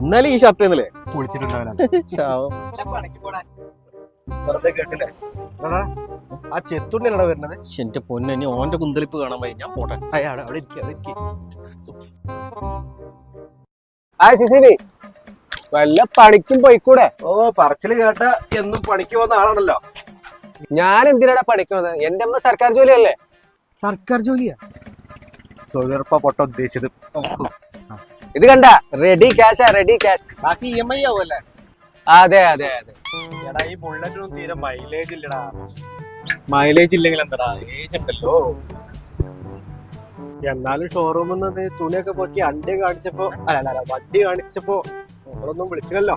ഇന്നലെ ഈ ഷർട്ട് എന്നല്ലേ ആ ചെത്തുണ്ണിയല്ലടാ വരുന്നത്. എന്റെ പൊന്നെ ഇനി ഓന്റെ കുന്തളിപ്പ് കാണാൻ പോയി ഞാൻ പോട്ടെ. അവിടെ ഇരിക്കും. വല്ല പണിക്കും പോയിക്കൂടെ? ഓ പറച്ചില് കേട്ട എന്നും പണിക്ക് പോകുന്ന ആളാണല്ലോ. ഞാൻ എന്തിനാടാ പഠിക്കുന്നത്? എന്റെ അമ്മ സർക്കാർ ജോലിയല്ലേ. സർക്കാർ ജോലിയാ? തൊഴിലുറപ്പാ പൊട്ട ഉദ്ദേശിച്ചത്. ഇത് കണ്ട, റെഡി ക്യാഷാ, റെഡി ക്യാഷ്. ബാക്കി EMI ആവുമല്ലേ? അതെ അതെ അതെ. എടാ ഈ ബുള്ളറ്റിനും തീരെ മൈലേജ് ഇല്ലടാ. മൈലേജ് ഇല്ലെങ്കിൽ എന്താടാ, ഏജ് ഉണ്ടല്ലോ. എന്നാലും ഷോറൂമിൽ നിന്ന് നീ തുണിയൊക്കെ പൊക്കി അണ്ടി കാണിച്ചപ്പോ വണ്ടി കാണിച്ചപ്പോ നമ്മളൊന്നും വിളിച്ചില്ലല്ലോ.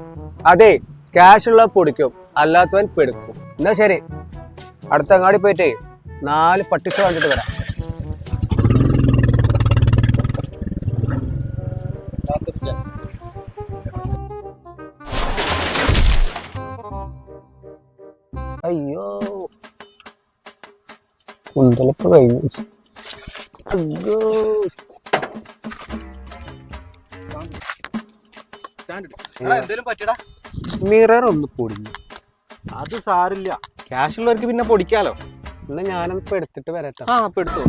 അതെ, ക്യാഷ് ഉള്ള പൊടിക്കും, അല്ലാത്തവൻ പെടുക്കും. എന്നാ ശരി, അടുത്ത അങ്ങാടി പോയിട്ടേ 4 പട്ടിഷ കണ്ടിട്ട് വരാം. അയ്യോ, കുന്തളിപ്പ് കഴിഞ്ഞു. അയ്യോ, എന്തേലും പറ്റിടാ. മിറർ ഒന്ന് പൊടിഞ്ഞു. അത് സാരില്ല, ക്യാഷ് ഉള്ളവർക്ക് പിന്നെ പൊടിക്കാലോ. എന്നാ ഞാനൊന്ന് എടുത്തിട്ട് വരട്ടെ. ആ, എടുത്തു.